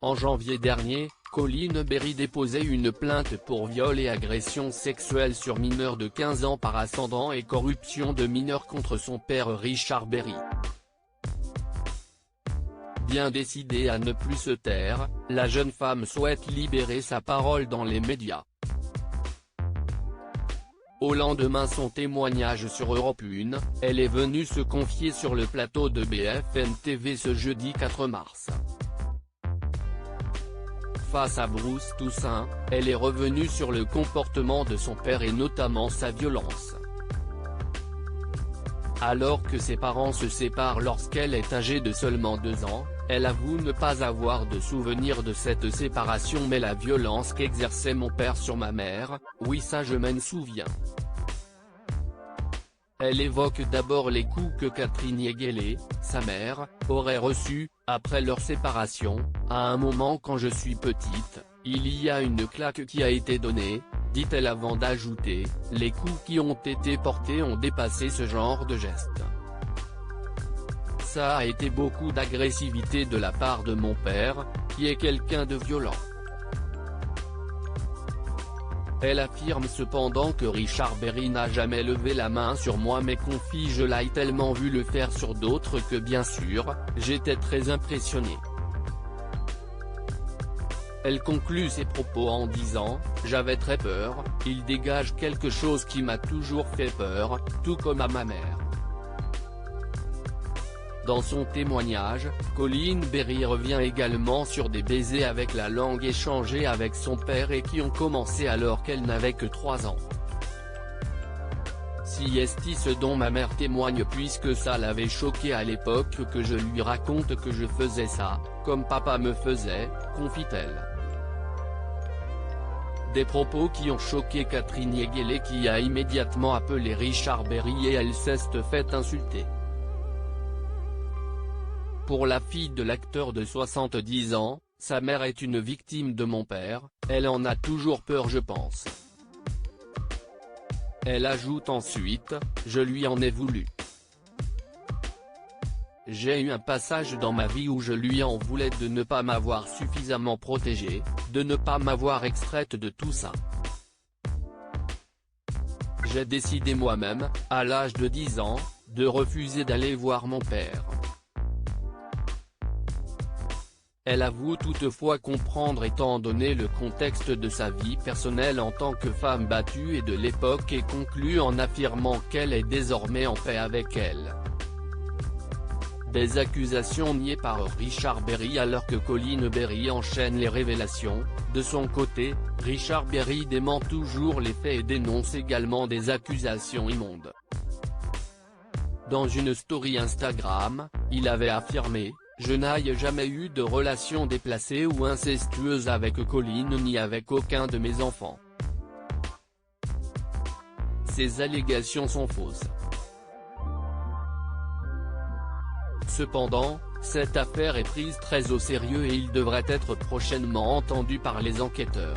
En janvier dernier, Colin Berry déposait une plainte pour viol et agression sexuelle sur mineur de 15 ans par ascendant et corruption de mineurs contre son père Richard Berry. Bien décidée à ne plus se taire, la jeune femme souhaite libérer sa parole dans les médias. Au lendemain son témoignage sur Europe 1, elle est venue se confier sur le plateau de BFM TV ce jeudi 4 mars. Face à Bruce Toussaint, elle est revenue sur le comportement de son père et notamment sa violence. Alors que ses parents se séparent lorsqu'elle est âgée de seulement 2 ans, elle avoue ne pas avoir de souvenir de cette séparation mais la violence qu'exerçait mon père sur ma mère, oui ça je m'en souviens. Elle évoque d'abord les coups que Catherine Yegelé, sa mère, aurait reçus, après leur séparation. À un moment quand je suis petite, il y a une claque qui a été donnée, dit-elle avant d'ajouter, les coups qui ont été portés ont dépassé ce genre de gestes. Ça a été beaucoup d'agressivité de la part de mon père, qui est quelqu'un de violent. Elle affirme cependant que Richard Berry n'a jamais levé la main sur moi mais confie je l'ai tellement vu le faire sur d'autres que bien sûr, j'étais très impressionné. Elle conclut ses propos en disant, j'avais très peur, il dégage quelque chose qui m'a toujours fait peur, tout comme à ma mère. Dans son témoignage, Colin Berry revient également sur des baisers avec la langue échangés avec son père et qui ont commencé alors qu'elle n'avait que 3 ans. Si est ce dont ma mère témoigne puisque ça l'avait choqué à l'époque que je lui raconte que je faisais ça, comme papa me faisait, confie-t-elle. Des propos qui ont choqué Catherine Yegelé qui a immédiatement appelé Richard Berry et elle s'est fait insulter. Pour la fille de l'acteur de 70 ans, sa mère est une victime de mon père, elle en a toujours peur je pense. Elle ajoute ensuite, je lui en ai voulu. J'ai eu un passage dans ma vie où je lui en voulais de ne pas m'avoir suffisamment protégée, de ne pas m'avoir extraite de tout ça. J'ai décidé moi-même, à l'âge de 10 ans, de refuser d'aller voir mon père. Elle avoue toutefois comprendre étant donné le contexte de sa vie personnelle en tant que femme battue et de l'époque et conclut en affirmant qu'elle est désormais en paix avec elle. Des accusations niées par Richard Berry alors que Colin Berry enchaîne les révélations. De son côté, Richard Berry dément toujours les faits et dénonce également des accusations immondes. Dans une story Instagram, il avait affirmé, je n'ai jamais eu de relation déplacée ou incestueuse avec Colin ni avec aucun de mes enfants. Ces allégations sont fausses. Cependant, cette affaire est prise très au sérieux et il devrait être prochainement entendu par les enquêteurs.